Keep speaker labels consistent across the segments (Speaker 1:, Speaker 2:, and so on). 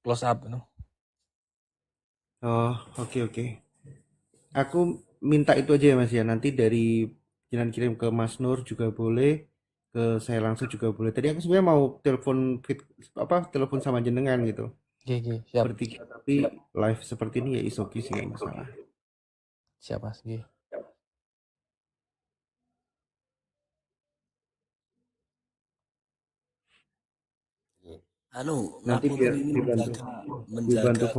Speaker 1: close up no.
Speaker 2: Oh, oke. Aku minta itu aja ya Mas ya. Nanti dari jangan kirim ke Mas Nur juga boleh, ke saya langsung juga boleh. Tadi aku sebenarnya mau telepon sama jenengan gitu.
Speaker 1: Oke, siap.
Speaker 2: Bertiga tapi live seperti ini ya is okay sih nggak masalah.
Speaker 1: Siap Mas. Oke.
Speaker 3: Anu,
Speaker 2: Nanti
Speaker 3: ngapunten
Speaker 2: biar
Speaker 3: ini
Speaker 2: dibantu
Speaker 3: menjaga akun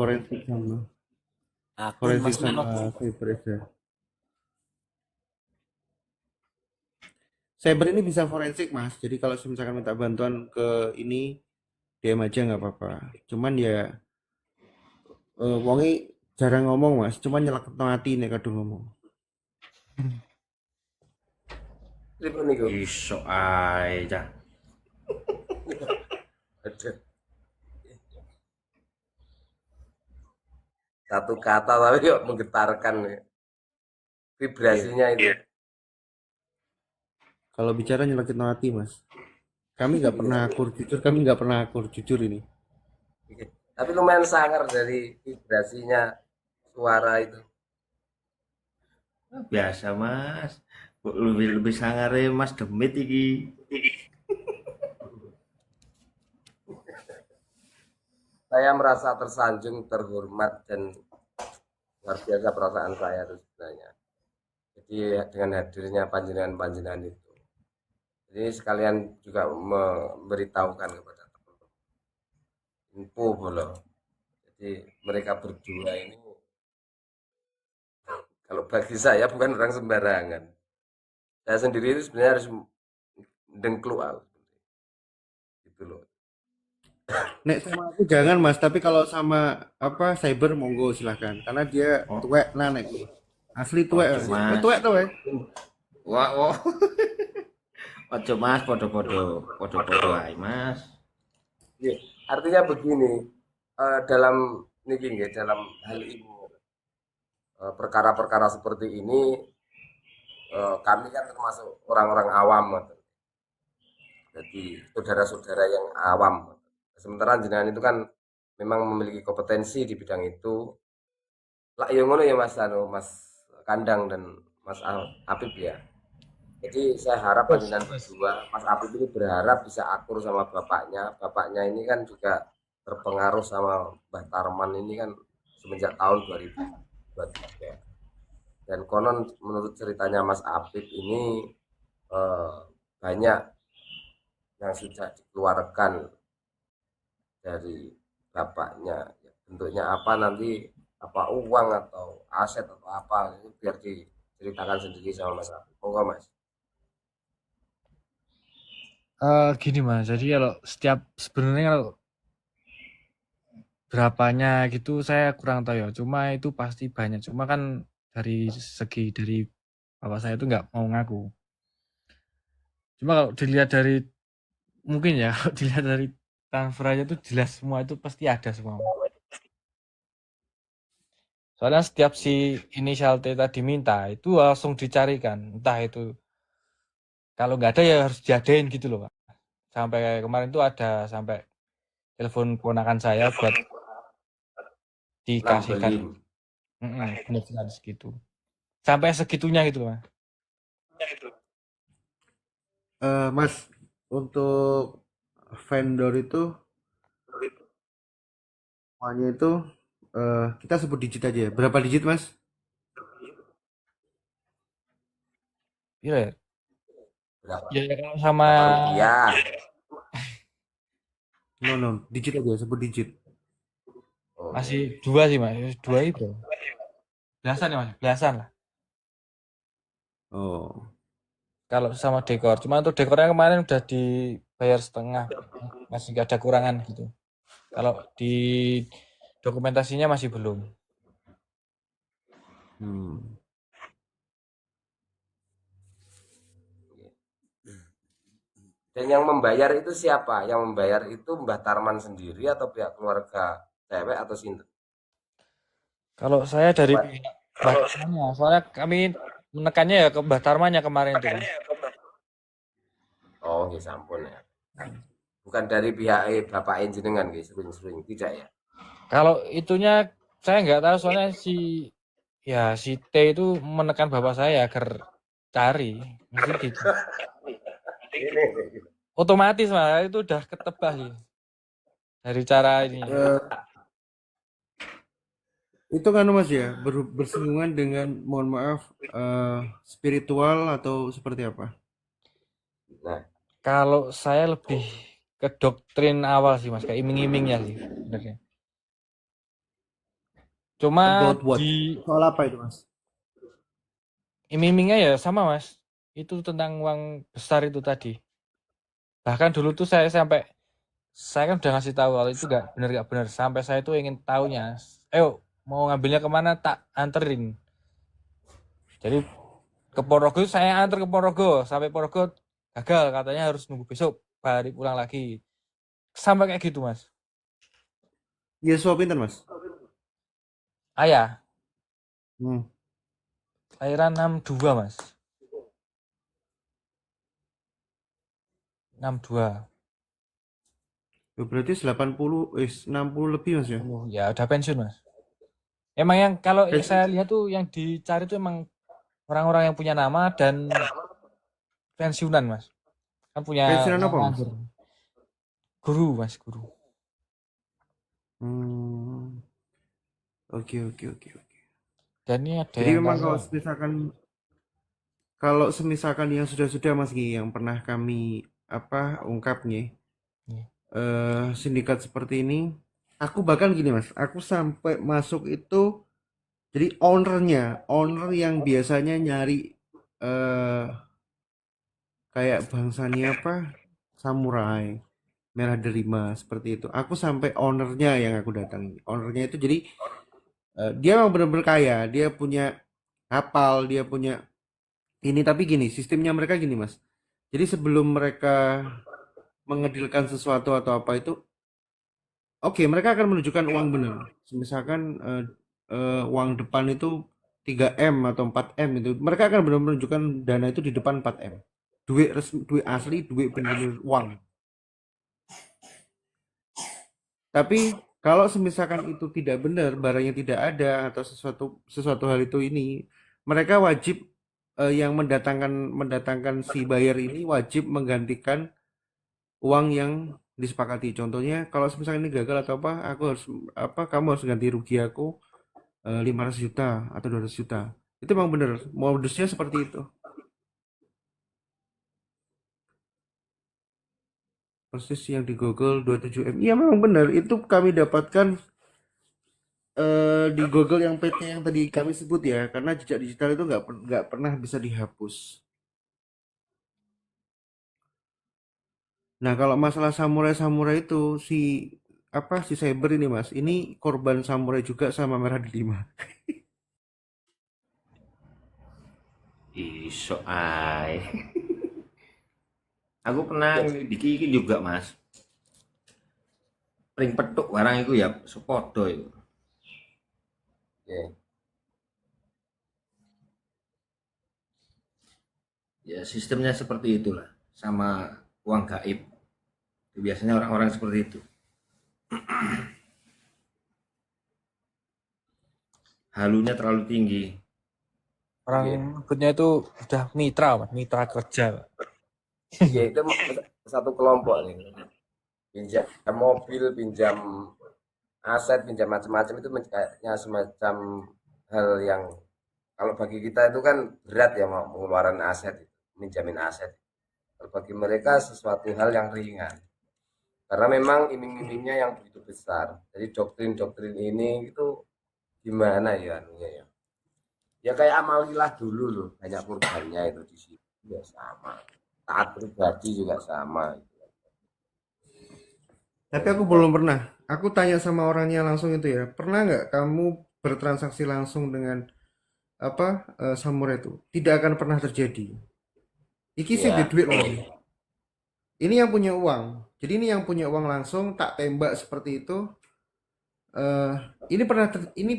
Speaker 2: forensik
Speaker 3: Mas
Speaker 2: sama
Speaker 3: Menok.
Speaker 2: cyber aja. Cyber ini bisa forensik Mas. Jadi kalau misalkan minta bantuan ke ini DM aja nggak apa-apa. Cuman ya wongi jarang ngomong Mas. Cuman nyelak hati nek kadung ngomong.
Speaker 3: Pripun niku?
Speaker 4: Iso ae cah.
Speaker 3: Aduh, satu kata tapi kok menggetarkan ya. Vibrasinya itu.
Speaker 2: Kalau bicara nyelakit hati Mas. Kami nggak pernah akur jujur. Kami nggak pernah akur jujur ini.
Speaker 3: Tapi lumayan sangar dari vibrasinya suara itu.
Speaker 4: Biasa Mas. Kok lebih sangare Mas Demit iki.
Speaker 3: Saya merasa tersanjung, terhormat dan luar biasa perasaan saya itu sebenarnya. Jadi dengan hadirnya panjenengan-panjenengan itu. Jadi sekalian juga memberitahukan kepada teman-teman info boleh. Jadi mereka berdua ini kalau bagi saya bukan orang sembarangan. Saya sendiri itu sebenarnya harus dengklu gitu loh.
Speaker 2: Nek sama aku jangan Mas. Tapi kalau sama cyber monggo silahkan. Karena dia
Speaker 4: Oh,
Speaker 2: tuwek nah nek. Asli tuwek.
Speaker 4: ojo Mas.
Speaker 2: Tuwek tuh ya.
Speaker 4: Wah, oh. Ojo Mas, podo-podo ae Mas.
Speaker 3: Iya, artinya begini, dalam niki nggih, dalam hal ini perkara-perkara seperti ini kami kan termasuk orang-orang awam, jadi saudara-saudara yang awam. Sementara jenengan itu kan memang memiliki kompetensi di bidang itu. Lah ya ngono ya Mas Mas Kandang dan Mas Apip ya. Jadi saya harap panjenengan berdua, Mas Apip ini berharap bisa akur sama bapaknya. Bapaknya ini kan juga terpengaruh sama Mbah Tarman ini kan semenjak tahun 2023. Dan konon menurut ceritanya Mas Apip ini banyak yang sudah dikeluarkan dari bapaknya. Bentuknya apa nanti, apa uang atau aset atau apa, itu biar diceritakan sendiri sama Mas Apip. Monggo Mas.
Speaker 1: Gini Mas, jadi kalau sebenarnya kalau berapanya gitu saya kurang tahu ya. Cuma itu pasti banyak. Cuma kan dari bapak saya itu nggak mau ngaku. Cuma kalau dilihat dari mungkin ya kalau dilihat dari transfer aja tuh jelas semua itu pasti ada semua. Soalnya setiap si inisial T tadi minta itu langsung dicarikan. Entah itu kalau nggak ada ya harus diadain gitu loh Pak. Sampai kemarin tuh ada sampai telepon keponakan saya buat dikasihkan.
Speaker 3: Nambelin.
Speaker 1: Benar segitu. Sampai segitunya gitu Mas.
Speaker 2: Mas, untuk vendor itu semuanya itu kita sebut digit aja ya. Berapa digit Mas?
Speaker 1: Iya ya.
Speaker 3: Berapa?
Speaker 1: Ya, kalau sama
Speaker 3: Berapa rupiah?
Speaker 2: No, digit aja, sebut digit.
Speaker 3: Oh,
Speaker 1: masih 2 sih Mas. 2 itu. Belasan ya Mas, belasan lah.
Speaker 2: Oh,
Speaker 1: Kalau sama dekor. Cuma untuk dekornya kemarin udah dibayar setengah. Masih nggak ada kurangan gitu. Kalau di dokumentasinya masih belum.
Speaker 2: hmm.
Speaker 3: dan yang membayar itu siapa? Yang membayar itu Mbah Tarman sendiri atau pihak keluarga cewek atau sinten?
Speaker 1: Kalau saya dari pihak Mbah Tarmannya, soalnya kami menekannya ya ke Mbah Tarmannya kemarin itu kan.
Speaker 3: Oh, nggih sampun ya. Bukan dari pihak bapak jenengan nggih, sering-sering tidak ya.
Speaker 1: Kalau itunya saya nggak tahu soalnya si T itu menekan bapak saya agar cari, mesti gitu.
Speaker 3: Ini
Speaker 1: Otomatis Mas, itu udah ketebak sih dari cara ini.
Speaker 2: Eh, itu kan Mas ya, bersinggungan dengan, mohon maaf, spiritual atau seperti apa?
Speaker 3: nah,
Speaker 1: Kalau saya lebih ke doktrin awal sih Mas, kayak iming-imingnya sih sebenarnya. Cuma
Speaker 2: About what?
Speaker 1: di
Speaker 2: Soal apa itu Mas?
Speaker 1: iming-imingnya ya sama Mas. Itu tentang uang besar itu tadi. Bahkan dulu tuh saya kan udah ngasih tahu kalau itu gak benar sampai saya tuh ingin tahunya. Ayo mau ngambilnya kemana tak anterin. Jadi ke Ponorogo saya antar ke Ponorogo sampai Ponorogo gagal katanya harus nunggu besok balik pulang lagi. Sampai kayak gitu Mas.
Speaker 2: Yesua pinten Mas?
Speaker 1: Ayah,
Speaker 2: Hmm.
Speaker 1: lahiran 62 Mas. 62.
Speaker 2: Berarti 60 lebih Mas ya?
Speaker 1: Oh, ya udah pensiun Mas. Emang yang kalau yang saya lihat tuh yang dicari tuh emang orang-orang yang punya nama dan pensiunan Mas. Kan punya
Speaker 2: Pensiunan
Speaker 1: uang
Speaker 2: apa Mas?
Speaker 1: nganggur. Guru Mas, guru.
Speaker 2: Hmm. Oke oke oke oke.
Speaker 1: Dan ini ada
Speaker 2: Jadi
Speaker 1: yang
Speaker 2: memang
Speaker 1: tanya.
Speaker 2: kalau semisalkan yang sudah-sudah Mas Gi yang pernah kami ungkap nih,
Speaker 1: Nih,
Speaker 2: sindikat seperti ini, aku bahkan gini Mas, aku sampai masuk itu jadi owner yang biasanya nyari eh kayak bangsanya samurai, merah delima seperti itu. Aku sampai ownernya yang aku datangi. Ownernya itu jadi dia memang benar-benar kaya, dia punya kapal, dia punya ini, tapi gini, sistemnya mereka gini Mas. Jadi sebelum mereka mengedilkan sesuatu atau apa itu, oke, mereka akan menunjukkan uang benar. Misalkan uang depan itu 3M atau 4M itu, mereka akan benar-benar menunjukkan dana itu di depan 4M. Duit resmi, duit asli, duit benar-benar uang. Tapi kalau semisalkan itu tidak benar, barangnya tidak ada atau sesuatu sesuatu hal itu ini, mereka wajib yang mendatangkan si buyer ini wajib menggantikan uang yang disepakati. Contohnya kalau misalnya ini gagal atau apa, aku harus kamu harus ganti rugi aku 500 juta atau 200 juta. Itu memang benar, modusnya seperti itu. Persis yang di Google 27M. Iya memang benar, itu kami dapatkan di Google yang PT yang tadi kami sebut ya, karena jejak digital itu nggak pernah bisa dihapus. Nah, kalau masalah samurai-samurai itu si cyber ini Mas, ini korban samurai juga sama Merah Delima.
Speaker 4: Iso ae. Aku pernah diki juga Mas. Ring petuk barang itu ya sepodo itu.
Speaker 3: ya.
Speaker 4: Ya sistemnya seperti itulah. Sama uang gaib. Biasanya orang-orang seperti itu. Halunya terlalu tinggi.
Speaker 1: orang nyebutnya itu udah mitra Mas, mitra kerja Pak.
Speaker 3: Ya itu satu kelompok nih. Pinjam mobil, pinjam aset, pinjam macam-macam itu kayaknya semacam hal yang kalau bagi kita itu kan berat ya mau pengeluaran aset, minjamin aset. Kalau bagi mereka sesuatu hal yang ringan. Karena memang iming-imingnya yang begitu besar. Jadi doktrin-doktrin ini itu gimana ya anunya ya. Ya kayak amalilah dulu loh, banyak korbannya itu di situ ya sama. Taat pribadi juga sama.
Speaker 2: Tapi aku belum pernah. Aku tanya sama orangnya langsung itu ya. Pernah nggak kamu bertransaksi langsung dengan samurai itu? Tidak akan pernah terjadi. Iki sih
Speaker 3: Iya.
Speaker 2: duit loh. Ini yang punya uang. Jadi ini yang punya uang langsung tak tembak seperti itu. eh ini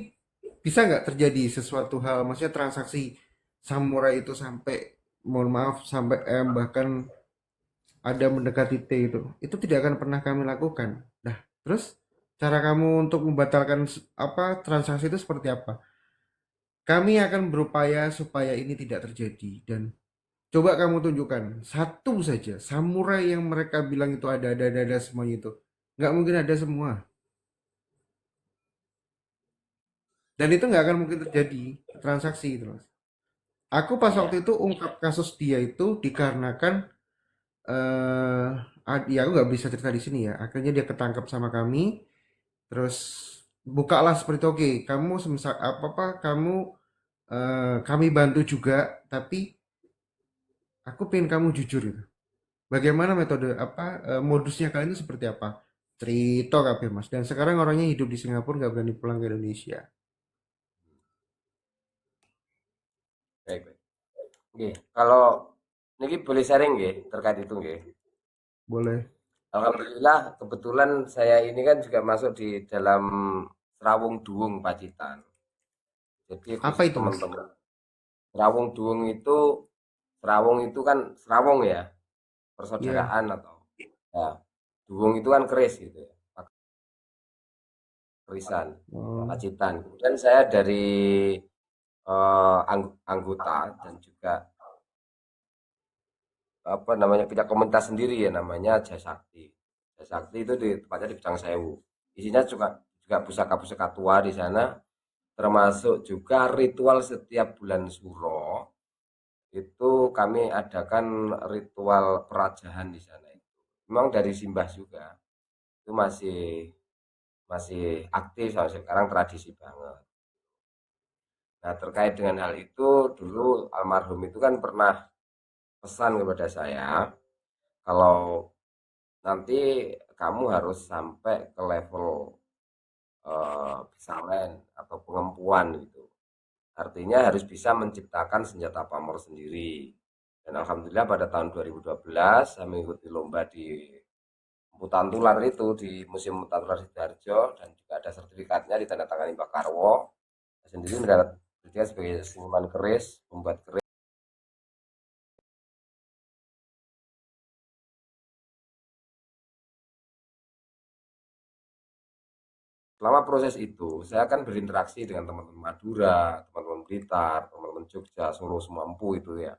Speaker 2: bisa nggak terjadi sesuatu hal? Maksudnya transaksi samurai itu sampai, mohon maaf, sampai M, bahkan ada mendekati T itu tidak akan pernah kami lakukan. Nah, terus Cara kamu untuk membatalkan transaksi itu seperti apa? Kami akan berupaya supaya ini tidak terjadi dan coba kamu tunjukkan satu saja samurai yang mereka bilang itu ada semuanya itu. Nggak mungkin ada semua. Dan itu nggak akan mungkin terjadi transaksi itu, Mas. Aku pas
Speaker 3: Iya.
Speaker 2: waktu itu ungkap kasus dia itu dikarenakan ya aku nggak bisa cerita di sini ya. Akhirnya dia ketangkep sama kami, terus bukalah seperti itu. Oke, kamu semisal apa apa kamu kami bantu juga, tapi aku pengen kamu jujur gitu. Bagaimana metode modusnya kalian itu seperti apa? Cerita kabeh Mas. Dan sekarang orangnya hidup di Singapura nggak berani pulang ke Indonesia.
Speaker 3: Baik, baik. Nggih, kalau niki boleh sharing nggih terkait itu nggih.
Speaker 2: Boleh.
Speaker 3: Alhamdulillah kebetulan saya ini kan juga masuk di dalam Serawung Duung Pacitan. Jadi
Speaker 2: Apa
Speaker 3: khusus
Speaker 2: itu Mas?
Speaker 3: teman-teman. Serawung itu kan Serawung ya,
Speaker 2: Iya.
Speaker 3: persaudaraan atau ya, Duung itu kan keris gitu ya, kerisan,
Speaker 2: Oh,
Speaker 3: Pacitan. Kemudian saya dari anggota dan juga apa namanya punya komunitas sendiri ya namanya Jasakti. Jasakti itu di tempatnya di Pucang Sewu. Isinya juga pusaka-pusaka tua di sana, termasuk juga ritual setiap bulan Suro itu kami adakan ritual perajahan di sana itu. Memang dari Simbah juga itu masih masih aktif sampai sekarang tradisi banget. Nah terkait dengan hal itu dulu almarhum itu kan pernah pesan kepada saya kalau nanti kamu harus sampai ke level bisalen atau pengempuan gitu. Artinya harus bisa menciptakan senjata pamor sendiri. Dan alhamdulillah pada tahun 2012 saya mengikuti lomba di Emputan Tular itu di Museum Emputan Tular Sidoarjo dan juga ada sertifikatnya ditandatangani Pak Karwo. Saya sendiri mendapat sertifikat sebagai seniman keris, membuat keris. Selama proses itu, saya akan berinteraksi dengan teman-teman Madura, teman-teman Blitar, teman-teman Jogja, Solo, Semampu itu ya.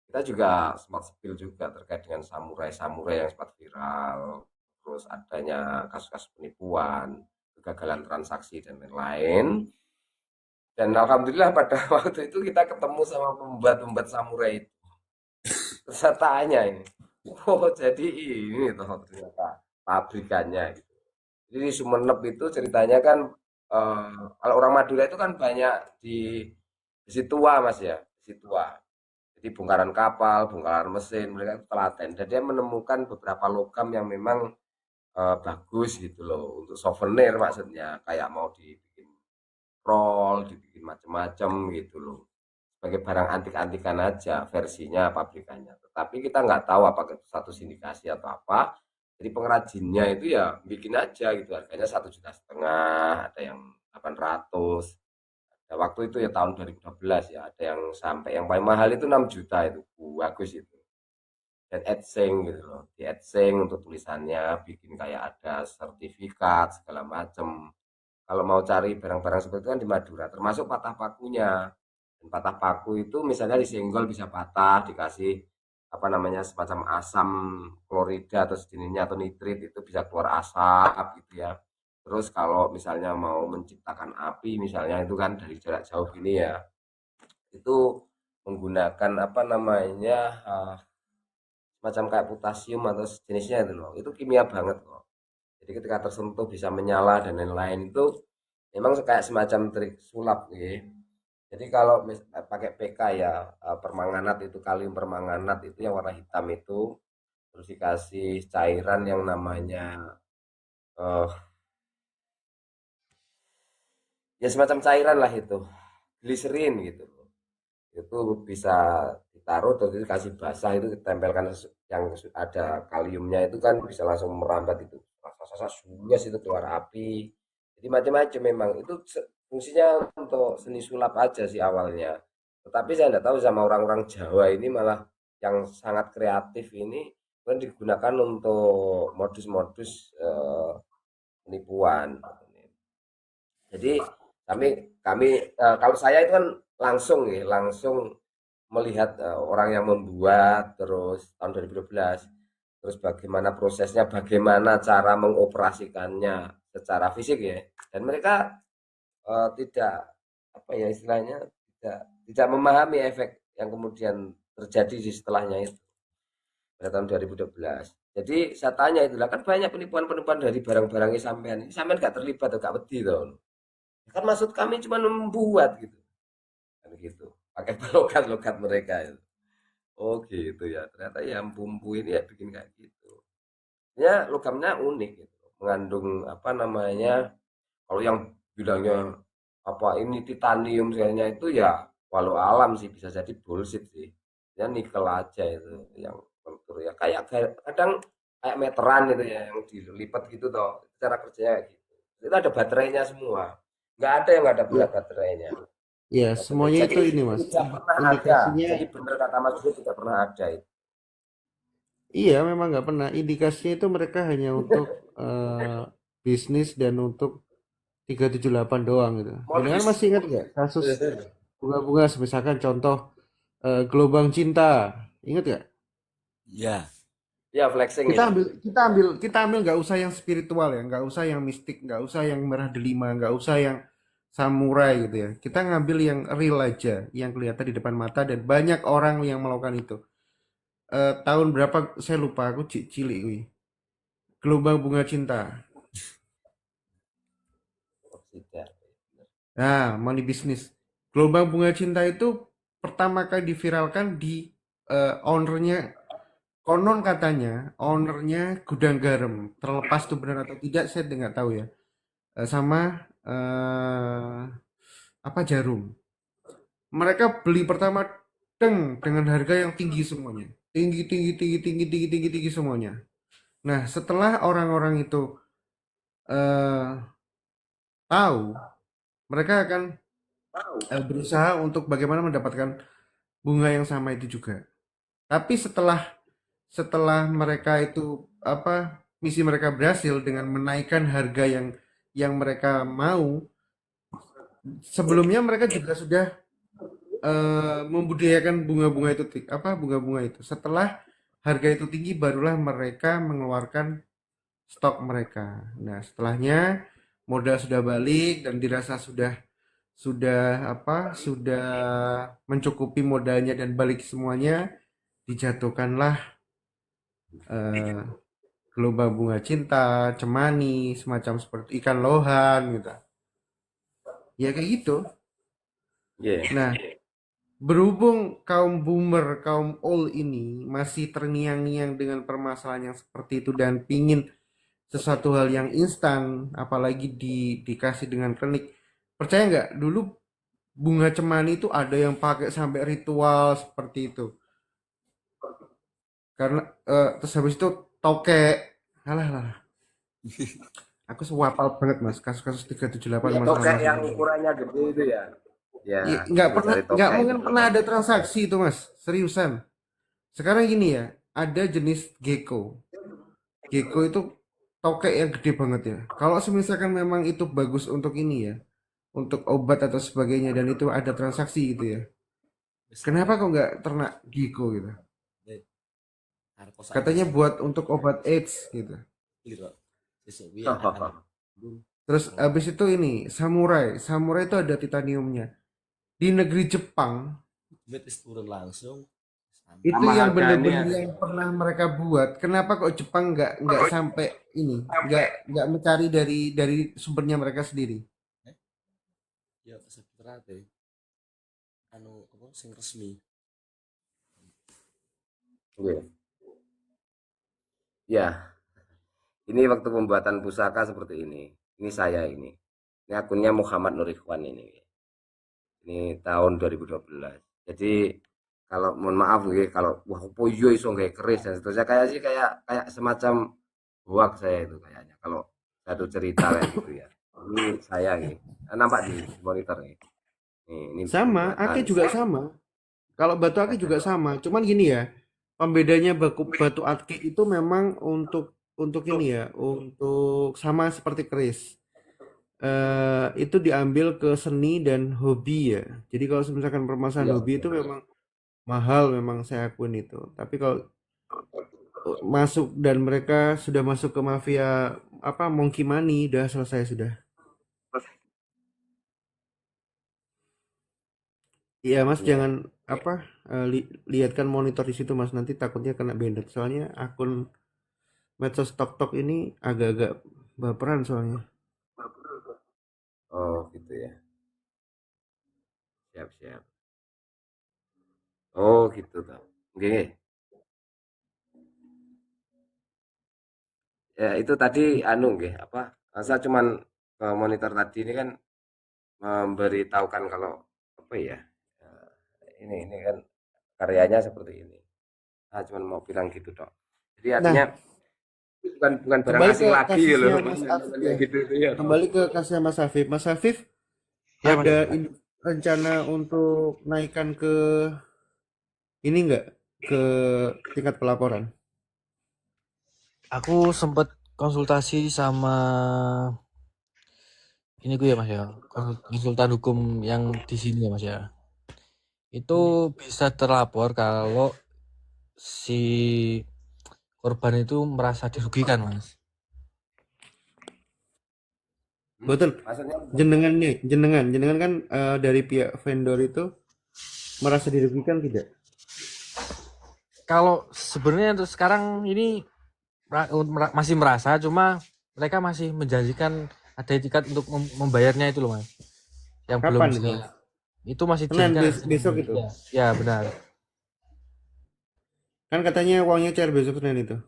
Speaker 3: Kita juga sempat spill juga terkait dengan samurai-samurai yang sempat viral, terus adanya kasus-kasus penipuan, kegagalan transaksi dan lain-lain. Dan alhamdulillah pada waktu itu kita ketemu sama pembuat-pembuat samurai itu. Terus saya tanya ini, oh jadi ini toh ternyata pabrikannya gitu. Jadi di Sumeneb itu ceritanya kan kalau orang Madura itu kan banyak di Situa Mas ya, di Situa. Jadi bongkaran kapal, bongkaran mesin, mereka itu telaten. Dan dia menemukan beberapa logam yang memang bagus gitu loh untuk souvenir maksudnya, kayak mau dibikin roll, dibikin macam-macam gitu loh. Sebagai barang antik-antikan aja versinya pabrikannya. Tetapi kita nggak tahu apakah itu satu sindikasi atau apa. Jadi pengrajinnya itu ya bikin aja gitu harganya 1,5 juta, ada yang 800. Nah, waktu itu ya tahun 2012 ya, ada yang sampai yang paling mahal itu 6 juta itu. Bagus itu. Dan etsing gitu loh. Di etsing untuk tulisannya, bikin kayak ada sertifikat segala macem. Kalau mau cari barang-barang seperti itu kan di Madura, termasuk patah pakunya. Dan patah paku itu misalnya disenggol bisa patah, dikasih apa namanya semacam asam klorida atau sejenisnya atau nitrit itu bisa keluar asap gitu ya. Terus kalau misalnya mau menciptakan api misalnya itu kan dari jarak jauh gini ya, itu menggunakan apa namanya semacam kayak potasium atau sejenisnya itu loh. Itu kimia banget kok. Jadi ketika tersentuh bisa menyala dan lain-lain itu memang kayak semacam trik sulap nih. Jadi kalau pakai PK ya permanganat itu kalium permanganat itu yang warna hitam itu terus dikasih cairan yang namanya eh ya semacam cairan lah itu gliserin gitu. Itu bisa ditaruh terus dikasih basah itu ditempelkan yang ada kaliumnya itu kan bisa langsung merambat itu rasa sugas itu keluar api jadi macam-macam memang itu fungsinya untuk seni sulap aja sih awalnya tetapi saya tidak tahu sama orang-orang Jawa ini malah yang sangat kreatif ini kan digunakan untuk modus-modus penipuan. Jadi kami kami kalau saya itu kan langsung melihat orang yang membuat terus tahun 2012 terus bagaimana prosesnya, bagaimana cara mengoperasikannya secara fisik ya. Dan mereka tidak apa ya istilahnya tidak tidak memahami efek yang kemudian terjadi di setelahnya itu pada tahun 2012. Jadi saya tanya itulah kan banyak penipuan-penipuan dari barang-barangnya sampean. Sampean gak terlibat atau gak wedi toh. Kan maksud kami cuma membuat gitu. Kan gitu. Pakai logat-logat mereka itu. Oh gitu ya. Ternyata yang bumbu ini ya bikin kayak gitu. Ya logamnya unik gitu. Mengandung apa namanya? Kalau yang bilangnya apa ini titanium misalnya itu ya walau alam sih bisa jadi bullshit sih. Ya nikel aja itu yang lentur ya kayak kadang kayak meteran itu ya yang dilipat gitu toh. Cara kerjanya kayak gitu. Itu ada baterainya semua. Nggak ada yang nggak ada
Speaker 2: Ya,
Speaker 3: baterainya.
Speaker 2: ya
Speaker 3: Baterai.
Speaker 2: semuanya
Speaker 3: Jadi
Speaker 2: itu ini Mas.
Speaker 3: tidak pernah ada.
Speaker 2: Indikasinya
Speaker 3: Jadi benar kata Mas Budi tidak pernah ada itu.
Speaker 2: iya memang nggak pernah. Indikasinya itu mereka hanya untuk bisnis dan untuk 378 doang gitu. Jangan
Speaker 3: Modus.
Speaker 2: masih ingat nggak kasus bunga-bunga misalkan contoh gelombang cinta. Ingat nggak?
Speaker 5: Ya,
Speaker 3: Ya flexing
Speaker 2: Kita
Speaker 3: itu.
Speaker 2: ambil kita ambil kita ambil nggak usah yang spiritual ya, nggak usah yang mistik, nggak usah yang merah delima, nggak usah yang samurai gitu ya. Kita ngambil yang real aja, yang kelihatan di depan mata dan banyak orang yang melakukan itu. Tahun berapa saya lupa, aku cilik wih. Gelombang bunga cinta.
Speaker 3: Oh, tidak.
Speaker 2: Nah, money bisnis. Gelombang bunga cinta itu pertama kali diviralkan di ownernya, konon katanya ownernya gudang garam. Terlepas itu benar atau tidak, saya nggak tahu ya. Sama apa Jarum. Mereka beli pertama dengan harga yang tinggi semuanya. Tinggi tinggi tinggi tinggi tinggi tinggi tinggi semuanya. Nah, setelah orang-orang itu eh, tahu, mereka akan berusaha untuk bagaimana mendapatkan bunga yang sama itu juga. Tapi setelah setelah mereka itu apa misi mereka berhasil dengan menaikkan harga yang mereka mau, sebelumnya mereka juga sudah membudidayakan bunga-bunga itu apa bunga-bunga itu. Setelah harga itu tinggi barulah mereka mengeluarkan stok mereka. Nah, setelahnya modal sudah balik dan dirasa sudah apa sudah mencukupi modalnya dan balik semuanya, dijatuhkanlah eh, gelombang bunga cinta, cemani, semacam seperti ikan lohan gitu. Ya kayak gitu.
Speaker 3: Iya.
Speaker 2: Nah, berhubung kaum boomer, kaum old ini masih terngiang-ngiang dengan permasalahan yang seperti itu dan pingin sesuatu hal yang instan, apalagi dikasih dengan klinik. Percaya nggak? Dulu bunga cemani itu ada yang pakai sampai ritual seperti itu. Karena terus habis itu tokek. Alah, alah. Aku sewapal banget mas kasus-kasus 378
Speaker 3: Ya tokek yang
Speaker 2: masalah-masalah.
Speaker 3: ukurannya gede itu ya. Ya,
Speaker 2: Nggak
Speaker 3: ini
Speaker 2: pernah,
Speaker 3: cari
Speaker 2: nggak
Speaker 3: tokek itu
Speaker 2: mungkin pernah
Speaker 3: memang.
Speaker 2: ada transaksi itu mas, seriusan. Sekarang gini ya, ada jenis gecko. Gecko itu tokek yang gede banget ya. Kalau misalkan memang itu bagus untuk ini ya, untuk obat atau sebagainya dan itu ada transaksi gitu ya. Kenapa kok nggak ternak gecko gitu? Katanya buat untuk obat AIDS gitu. Terus habis itu ini samurai, samurai itu ada titaniumnya. Di negeri Jepang
Speaker 5: turun langsung.
Speaker 2: itu
Speaker 3: Sama
Speaker 2: yang
Speaker 3: harganya.
Speaker 2: bener-bener yang pernah mereka buat. Kenapa kok Jepang nggak sampai ini, nggak mencari dari sumbernya mereka sendiri?
Speaker 5: Ya sebenarnya anu apa sing resmi.
Speaker 3: Iya. Ya, ini waktu pembuatan pusaka seperti ini. Ini saya ini. Ini akunnya Muhammad Nur Ikhwan ini. Ini tahun 2012. Jadi kalau mohon maaf nih kalau wah opo iya iso nggak keris dan seterusnya kayak sih kayak kayak semacam hoax saya itu kayaknya kalau satu cerita kayak gitu ya. Ini saya nih. Nampak di monitor nih. Ini
Speaker 2: Sama,
Speaker 3: pembuatan.
Speaker 2: Ake juga sama. Kalau batu Ake juga sama. Cuman gini ya, pembedanya batu akik itu memang untuk ini ya, untuk sama seperti keris. Itu diambil ke seni dan hobi ya. Jadi kalau misalkan permasalahan
Speaker 3: Iya,
Speaker 2: hobi itu memang mahal, memang saya akuin itu. Tapi kalau masuk dan mereka sudah masuk ke mafia apa monkey money, udah selesai sudah. Iya Mas,
Speaker 3: iya.
Speaker 2: jangan apa lihatkan monitor di situ Mas, nanti takutnya kena banned. Soalnya akun medsos TokTok ini agak-agak baperan soalnya.
Speaker 3: Oh, gitu ya. Siap, siap. Oh, gitu toh. Oke. Ya, itu tadi anu nggih, apa? Saya cuman ke monitor tadi ini kan memberitahukan kalau apa ya? eh, ini kan karyanya seperti ini. Saya cuman mau bilang gitu, Dok. Jadi artinya
Speaker 2: Nah,
Speaker 3: bukan bukan barang
Speaker 2: kembali ke
Speaker 3: asing lagi
Speaker 2: kasusnya
Speaker 3: loh,
Speaker 2: Mas Afif
Speaker 3: namanya
Speaker 2: ya.
Speaker 3: gitu itu ya, Dok.
Speaker 2: Kembali ke kasusnya Mas Afif. Mas Afif
Speaker 1: Ya Mas.
Speaker 2: ada rencana untuk naikkan ke ini enggak ke tingkat pelaporan?
Speaker 1: Aku sempet konsultasi sama ini gue ya Mas ya, konsultan hukum yang di sini ya Mas ya. Itu bisa terlapor kalau si korban itu merasa dirugikan Mas.
Speaker 2: Betul.
Speaker 3: Maksudnya
Speaker 2: Jenengan kan dari pihak vendor itu merasa dirugikan tidak?
Speaker 1: Kalau sebenarnya untuk sekarang ini masih merasa, cuma mereka masih menjanjikan ada etikat untuk membayarnya itu loh Mas. Yang belum
Speaker 2: Kapan itu?
Speaker 1: itu masih
Speaker 2: Senin
Speaker 1: dijanjikan.
Speaker 2: besok itu.
Speaker 1: Ya benar.
Speaker 2: Kan katanya uangnya cair besok Senin itu.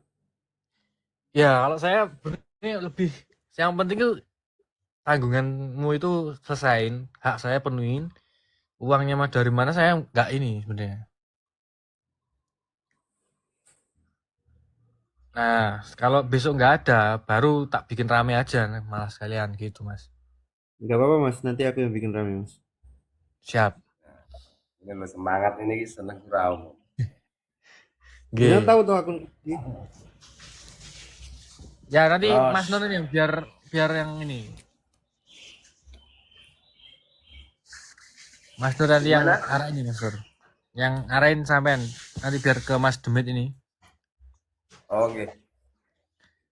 Speaker 1: Ya kalau saya ini lebih yang penting itu tanggunganmu itu selesain, hak saya penuhin, uangnya mah dari mana saya nggak ini sebenarnya. Nah kalau besok nggak ada, baru tak bikin rame aja malah sekalian gitu Mas.
Speaker 2: Enggak apa-apa Mas, nanti aku yang bikin rame Mas.
Speaker 1: Siap.
Speaker 3: ini lo semangat ini seneng kurang.
Speaker 2: Jangan
Speaker 1: G.
Speaker 2: tahu tuh akun.
Speaker 1: Ya nanti
Speaker 3: Terus
Speaker 1: Mas Nur ini biar yang ini. Mas Nur nanti yang
Speaker 3: gimana?
Speaker 1: arahin Mas Nur. Yang arahin sampean nanti biar ke Mas Demit ini.
Speaker 3: Oke.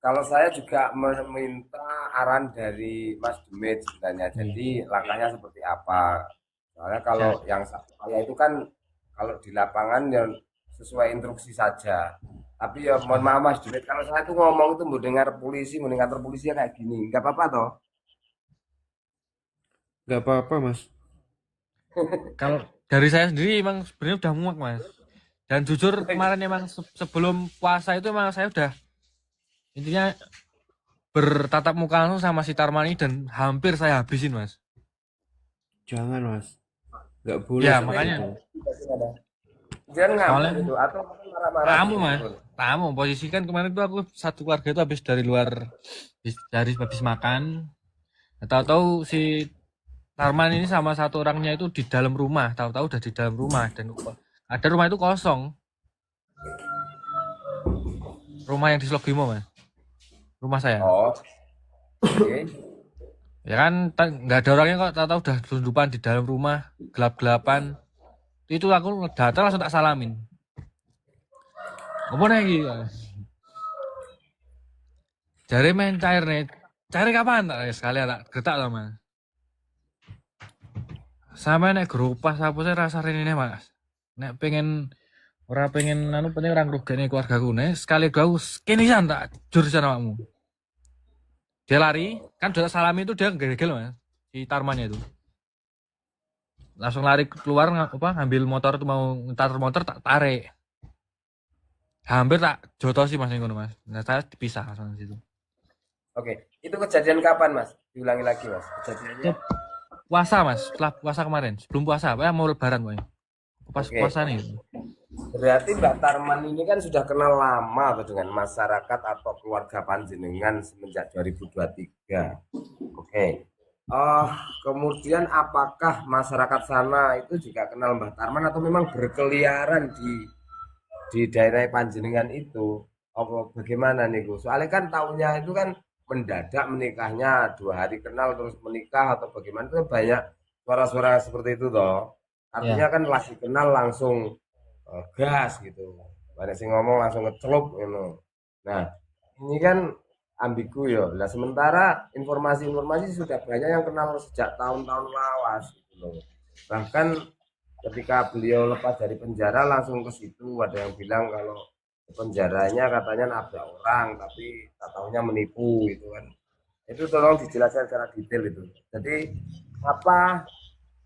Speaker 3: Kalau saya juga meminta arahan dari Mas Demit sebenarnya. Jadi langkahnya seperti apa? Soalnya kalau
Speaker 1: Siap.
Speaker 3: yang saya itu kan kalau di lapangan ya sesuai instruksi saja. Tapi ya mohon maaf Mas Demit, kalau saya tuh ngomong itu mau dengar polisi ya kayak gini, nggak apa-apa toh.
Speaker 2: Enggak apa-apa Mas.
Speaker 1: Kalau dari saya sendiri emang sebenarnya udah muak Mas. Dan jujur kemarin emang sebelum puasa itu emang saya udah intinya bertatap muka langsung sama si Tarmani dan hampir saya habisin Mas.
Speaker 2: Jangan Mas. Enggak boleh
Speaker 1: Ya
Speaker 2: seperti
Speaker 1: makanya
Speaker 2: itu.
Speaker 3: Jangan ngamuk
Speaker 1: soalnya
Speaker 3: gitu atau mungkin marah-marah
Speaker 1: tamu
Speaker 3: gitu.
Speaker 1: Mas. Tamu posisi kan kemarin tuh aku satu keluarga itu habis dari luar habis makan. Tahu-tahu si Tarman ini sama satu orangnya itu di dalam rumah, tahu-tahu udah di dalam rumah dan ada rumah itu kosong. Rumah yang di Slogimo Mas. Rumah saya.
Speaker 3: Oh, oke.
Speaker 1: Ya kan nggak ada orangnya kok, tahu-tahu udah selundupan di dalam rumah, gelap-gelapan. Itu aku datang langsung tak salamin. Apa nih? Jari main cair nih. Cari kapan tak? Ya, sekalian tak getak lah Mas. Sama nek gerupas apa saya rasa ini Mas. Nek pengen pengen penting orang rugane keluargaku nih sekali gau kinisan tak jurusan awakmu. Dia lari, kan udah salami itu dia gegel Mas. Si Tarmannya itu. Langsung lari keluar ngambil motor tuh mau ntar motor tak tarik. Hampir tak jotosi Mas ngono Mas. Nah, saya dipisah langsung di situ.
Speaker 3: Oke, itu kejadian kapan Mas? Diulangi lagi Mas. Kejadiannya.
Speaker 1: Puasa Mas, setelah puasa kemarin, sebelum puasa, apa ya mau lebaran Pak. Pas
Speaker 3: Oke.
Speaker 1: puasa nih.
Speaker 3: Berarti Mbak Tarman ini kan sudah kenal lama atau dengan masyarakat atau keluarga panjenengan semenjak 2023. Oke. Kemudian apakah masyarakat sana itu juga kenal Mbak Tarman atau memang berkeliaran di di daerah panjenengan itu apa bagaimana nih Gus? Soalnya kan tahunnya itu kan mendadak menikahnya 2 hari kenal terus menikah atau bagaimana itu kan banyak suara-suara seperti itu toh. Artinya
Speaker 1: Ya.
Speaker 3: kan lagi kenal langsung gas gitu. Banyak sih ngomong langsung ngecelup gitu. Nah, ini kan ambigu ya. Nah, sementara informasi-informasi sudah banyak yang kenal sejak tahun-tahun lawas gitu loh. Bahkan ketika beliau lepas dari penjara langsung ke situ, ada yang bilang kalau penjaranya katanya nabrak orang tapi tak tahunya menipu gitu kan. Itu tolong dijelaskan secara detail itu. Jadi apa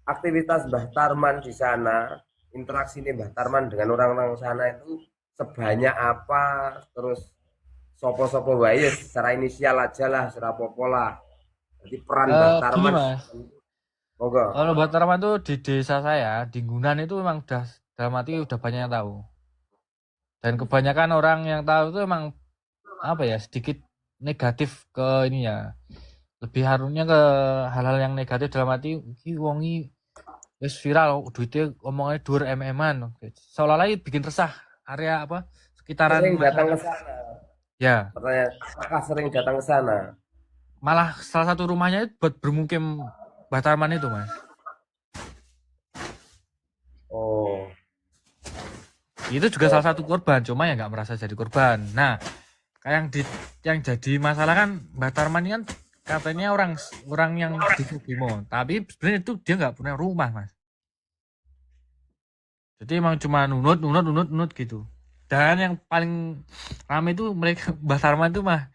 Speaker 3: aktivitas Mbah Tarman di sana, interaksi nih Mbah Tarman dengan orang-orang sana itu sebanyak apa, terus sopo-sopo wae secara inisial aja lah, secara popola. Jadi peran Mbah
Speaker 1: Gini
Speaker 3: Tarman,
Speaker 1: Mas,
Speaker 3: moga.
Speaker 1: kalau Mbak Tarman tuh di desa saya, di Gunan itu memang udah dalam arti udah banyak yang tahu. Dan kebanyakan orang yang tahu itu emang apa ya, sedikit negatif ke ini ya. Lebih harusnya ke hal-hal yang negatif dalam arti iki wong iki wis viral duitnya omongannya dhuwur MM-an. Seolah-olah bikin resah area apa sekitaran
Speaker 3: Sering datang ke
Speaker 1: masyarakat.
Speaker 3: sana.
Speaker 1: Ya,
Speaker 3: Pertanyaan, apakah sering datang ke sana?
Speaker 1: malah salah satu rumahnya itu buat bermukim Mbah Tarman itu, Mas.
Speaker 3: Oh,
Speaker 1: Itu juga salah satu korban, cuma ya nggak merasa jadi korban. Nah, kayak yang jadi masalah kan Mbah Tarman ini kan katanya orang yang di Sugimo, tapi sebenarnya itu dia nggak punya rumah, Mas. Jadi emang cuma nunut gitu. Dan yang paling rame itu mereka Mbah Tarman itu mah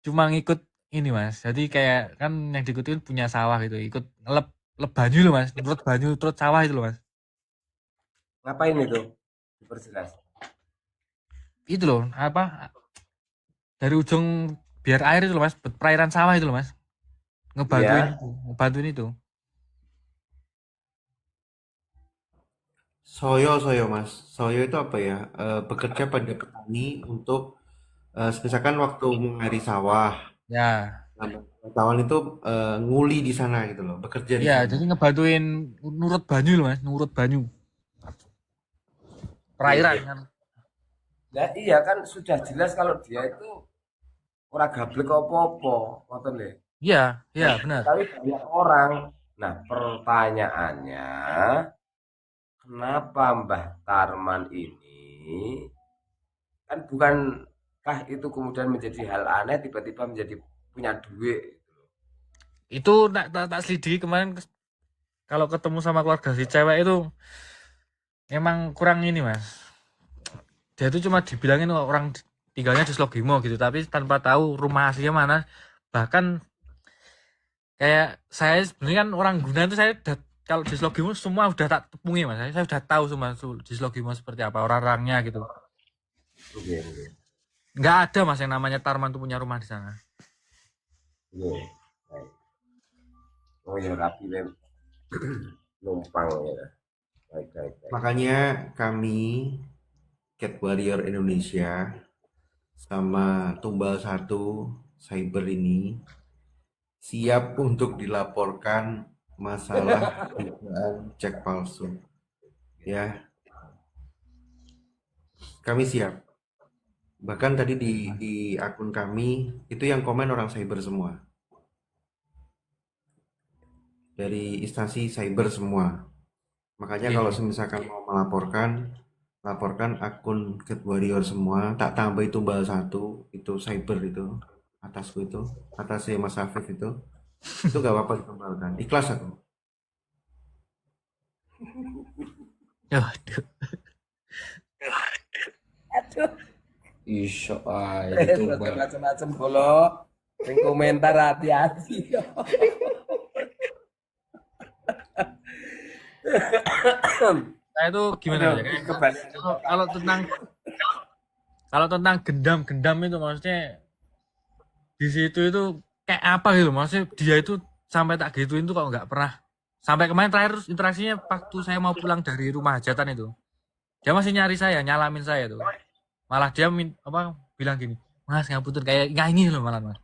Speaker 1: cuma ngikut ini Mas. Jadi kayak kan yang diikutin punya sawah gitu, ikut ngelep banyu loh Mas, nurut banyu, turut sawah itu loh Mas.
Speaker 3: ngapain itu? Diperjelas.
Speaker 1: Itu loh, apa dari ujung biar air itu loh Mas, perairan sawah itu loh Mas.
Speaker 3: Iya.
Speaker 1: Ngebantuin itu.
Speaker 2: Soyo Mas. Soyo itu apa ya? Bekerja pada petani untuk misalkan waktu mengairi sawah.
Speaker 1: Ya.
Speaker 2: Nah, wartawan itu nguli di sana gitu loh, bekerja di
Speaker 1: Iya,
Speaker 2: sana.
Speaker 1: jadi ngebantuin nurut banyu loh Mas, nurut banyu.
Speaker 3: Iya,
Speaker 1: Perairan
Speaker 3: iya.
Speaker 1: kan.
Speaker 3: Nah, iya kan sudah jelas kalau dia itu ora gablek apa-apa, ngoten lho.
Speaker 1: Iya, iya
Speaker 3: Nah,
Speaker 1: benar.
Speaker 3: tapi banyak orang. Nah, pertanyaannya, kenapa Mbah Tarman ini kan bukankah itu kemudian menjadi hal aneh tiba-tiba menjadi punya duit?
Speaker 1: Itu tak selidiki kemarin kalau ketemu sama keluarga si cewek itu emang kurang ini Mas. Dia itu cuma dibilangin orang tinggalnya di Slogimo gitu, tapi tanpa tahu rumah aslinya mana. Bahkan kayak saya sebenarnya kan orang Guna itu saya kalau di Slogimo semua udah tak tepungi Mas. Saya udah tahu semua di Slogimo seperti apa orang-orangnya gitu.
Speaker 3: Oke, oke.
Speaker 1: Nggak ada Mas yang namanya Tarman tuh punya rumah di sana.
Speaker 3: Oke. Baik. Oh ya rapi Lem. Numpang ya. Baik, baik, baik.
Speaker 2: Makanya kami Cat Warrior Indonesia sama Tumbal 1 Cyber ini siap untuk dilaporkan masalah dugaan cek palsu. Ya, kami siap. Bahkan tadi di akun kami itu yang komen orang cyber semua. Dari instansi cyber semua. Makanya
Speaker 1: Oke,
Speaker 2: kalau
Speaker 1: oke.
Speaker 2: misalkan mau melaporkan, laporkan akun Cat Warrior semua, tak tambah Tumbal 1 itu cyber itu atasku itu, atasnya Mas Afif itu gak apa-apa ditumbalkan. Ikhlas aku.
Speaker 1: Aduh.
Speaker 3: Aduh.
Speaker 4: Iso ae
Speaker 3: Terus
Speaker 4: ditumbal.
Speaker 3: macam-macam bolo. Sing komentar hati-hati.
Speaker 1: Saya itu gimana
Speaker 3: Aduh,
Speaker 1: ya? Kayak
Speaker 3: kebalik.
Speaker 1: kalau tentang gendam itu maksudnya di situ itu kayak apa gitu maksudnya dia itu sampai tak gituin tuh kalau nggak pernah sampai kemarin terakhir interaksinya waktu saya mau pulang dari rumah hajatan itu dia masih nyari saya nyalamin saya tuh malah dia bilang gini Mas ngapunten kayak nyanyi loh malah Mas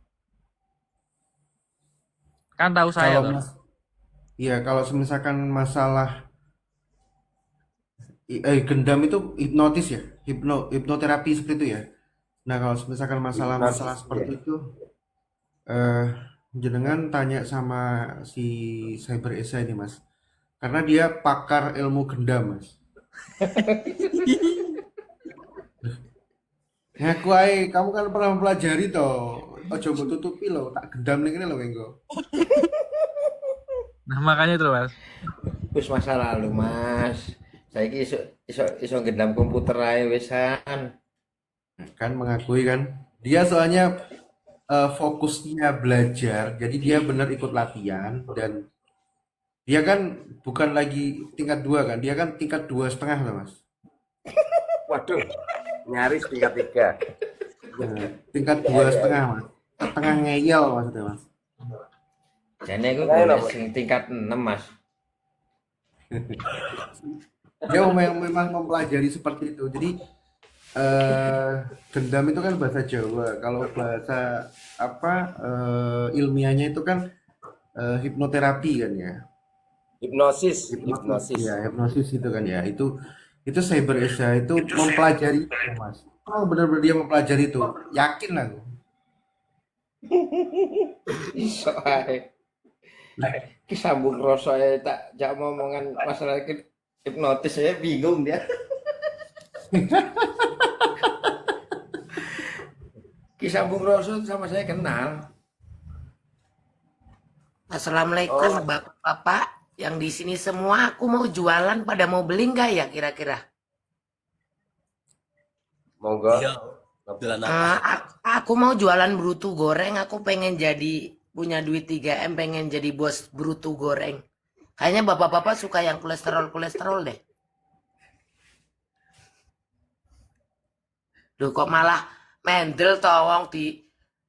Speaker 1: kan tahu saya
Speaker 2: Kalau
Speaker 1: tuh
Speaker 2: Mas, iya kalau misalkan masalah gendam itu hipnotis ya, hipnoterapi seperti itu ya. Nah, kalau misalkan masalah-masalah
Speaker 3: Hipnotis,
Speaker 2: seperti
Speaker 3: iya.
Speaker 2: itu, eh jenengan tanya sama si Cyber Esa ini Mas, karena dia pakar ilmu gendam Mas. Ngaku ae, kamu kan pernah mempelajari toh. Ojo mbok tutupi loh, tak gendam ning kene lho engko.
Speaker 1: Nah, makanya itu loh, Mas.
Speaker 4: Wis masa lalu, Mas. Saiki iso gendam komputer ae wisan.
Speaker 2: Kan mengakui kan, dia soalnya fokusnya belajar, jadi dia benar ikut latihan dan dia kan bukan lagi tingkat 2 kan, dia kan tingkat 2,5 loh Mas.
Speaker 3: Waduh, nyaris tingkat 3.
Speaker 2: Nah, tingkat 2,5 Mas. Setengah ngeyel maksudnya Mas.
Speaker 4: Jane aku
Speaker 3: Lain
Speaker 4: golek
Speaker 3: apa?
Speaker 4: sing tingkat 6, Mas.
Speaker 2: Dia memang mempelajari seperti itu. Jadi gendam itu kan bahasa Jawa. Kalau bahasa apa ilmiahnya itu kan hipnoterapi kan ya.
Speaker 3: Hipnosis,
Speaker 2: Hipnosis
Speaker 3: hipnosis.
Speaker 2: ya, hipnosis itu kan ya. Itu Cyber Esa itu mempelajari itu, Mas. Oh, benar-benar dia mempelajari itu. Yakin lah.
Speaker 4: Iso ae. Ki sambung rasa ae tak jak omongan masalah hipnotis saya bingung dia. Ki sambung rasa sama saya kenal.
Speaker 6: Assalamualaikum Bapak yang di sini semua, aku mau jualan, pada mau beli nggak ya kira-kira?
Speaker 3: Monggo.
Speaker 5: Iya. Jalan apa?
Speaker 6: Aku mau jualan brutu goreng, aku pengen jadi punya duit 3M, pengen jadi bos brutu goreng. Kayaknya bapak-bapak suka yang kolesterol deh. Duh, kok malah mendel tawong di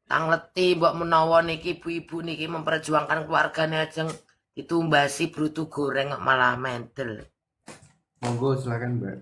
Speaker 6: tangleti mbok menawa niki ibu-ibu niki memperjuangkan keluarganya ajeng ditumbasi brutu goreng kok malah mendel.
Speaker 2: Monggo silakan Mbak.